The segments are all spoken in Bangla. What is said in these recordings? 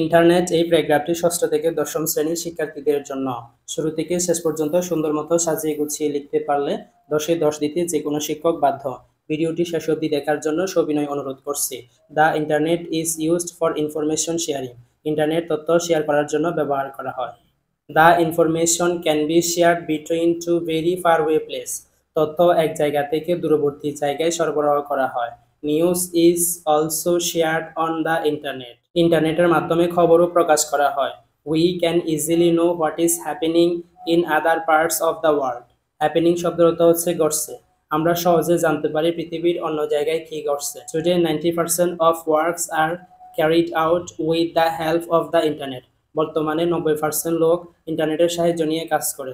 ইন্টারনেট এই প্যারাগ্রাফটি ষষ্ঠ থেকে দশম শ্রেণীর শিক্ষার্থীদের জন্য। শুরু থেকে শেষ পর্যন্ত সুন্দর মতো সাজিয়ে গুছিয়ে লিখতে পারলে 10-এ 10 দিতে যে কোনো শিক্ষক বাধ্য। ভিডিওটি শেষ অবধি দেখার জন্য সবিনয় অনুরোধ করছি। The internet is used for information sharing. Internet তথ্য শেয়ার করার জন্য ব্যবহার করা হয়। The information can be shared between two very far way place. তথ্য এক জায়গা থেকে দূরবর্তী জায়গায় সরবরাহ করা হয়। News is also shared on the internet. ইন্টারনেটের মাধ্যমে খবরও প্রকাশ করা হয়। We can easily know what is happening in other parts of the world. Happening শব্দের অর্থ হচ্ছে ঘটছে। আমরা সহজে জানতে পারি পৃথিবীর অন্য জায়গায় কি ঘটছে। Today 90% of works are carried out with the help of the internet. বর্তমানে 90% লোক ইন্টারনেটের সাহায্য নিয়ে কাজ করে।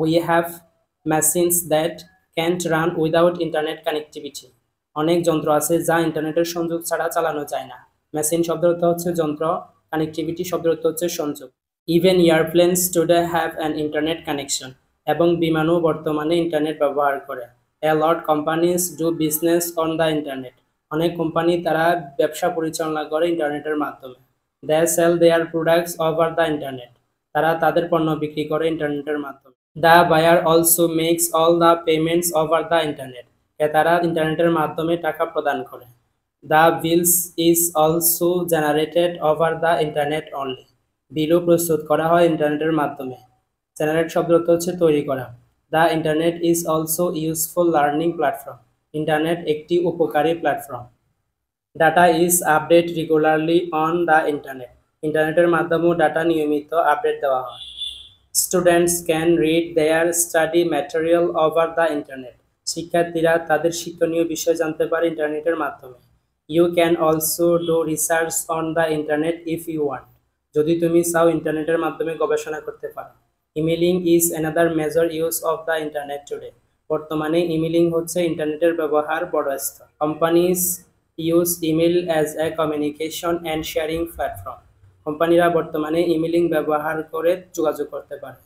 We have machines that can't run without internet connectivity. অনেক যন্ত্র আছে যা ইন্টারনেটের সংযোগ ছাড়া চালানো যায় না। মেশিন শব্দের অর্থ হচ্ছে যন্ত্র, কানেক্টিভিটি শব্দের অর্থ হচ্ছে সংযোগ। Even airplanes today have an internet connection. এবং বিমানও বর্তমানে ইন্টারনেট ব্যবহার করে। A lot companies do business on the internet. অনেক কোম্পানি তারা ব্যবসা পরিচালনা করে ইন্টারনেটের মাধ্যমে। They sell their products over the internet. তারা তাদের পণ্য বিক্রি করে ইন্টারনেটের মাধ্যমে। The buyer also makes all the payments over the internet. তারা ইন্টারনেটের মাধ্যমে টাকা প্রদান করে। The bills is also generated over the internet only. বিলও প্রস্তুত করা হয় ইন্টারনেটের মাধ্যমে। জেনারেট শব্দের অর্থ হচ্ছে তৈরি করা। The internet is also useful learning platform. ইন্টারনেট একটি উপকারী platform. Data is update regularly on the internet. ইন্টারনেটের মাধ্যমেও ডাটা নিয়মিত আপডেট দেওয়া হয়। Students can read their study material over the internet. শিক্ষার্থীরা তাদের শিক্ষণীয় বিষয় জানতে পারে ইন্টারনেটের মাধ্যমে। You can also do research on the internet if you want. যদি তুমি চাও ইন্টারনেটের মাধ্যমে গবেষণা করতে পারো। Emailing is another major use of the internet today. বর্তমানে ইমেলিং হচ্ছে ইন্টারনেটের ব্যবহার বড় স্তর। Companies use email as a communication and sharing platform. কোম্পানিরা বর্তমানে ইমেলিং ব্যবহার করে যোগাযোগ করতে পারে।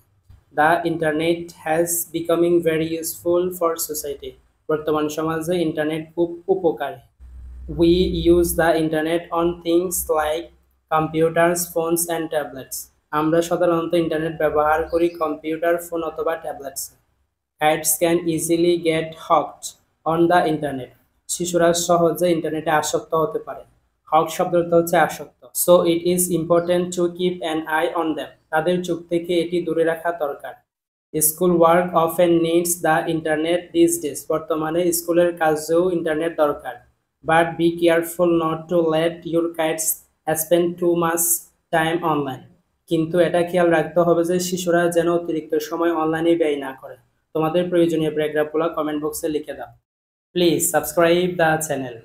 The internet has becoming very useful for society. বর্তমান সমাজে ইন্টারনেট খুব উপকারী। We use the internet on things like computers, phones and tablets. আমরা সাধারণত ইন্টারনেট ব্যবহার করি কম্পিউটার, ফোন অথবা ট্যাবলেটসে। Kids can easily get hooked on the internet. শিশুরা সহজে ইন্টারনেটে আসক্ত হতে পারে। হক শব্দের অর্থ হচ্ছে আসক্ত। So it is important to keep an eye on them. তাদের চোখ থেকে এটি দূরে রাখা দরকার। School work often needs the internet these days. বর্তমানে স্কুলের কাজেও ইন্টারনেট দরকার। But be careful not to let your kids spend too much time online. কিন্তু এটা খেয়াল রাখতে হবে যে শিশুরা যেন অতিরিক্ত সময় অনলাইনে ব্যয় না করে। তোমাদের প্রয়োজনীয় প্যারাগ্রাফগুলো কমেন্ট বক্সে লিখে দাও। Please subscribe the channel.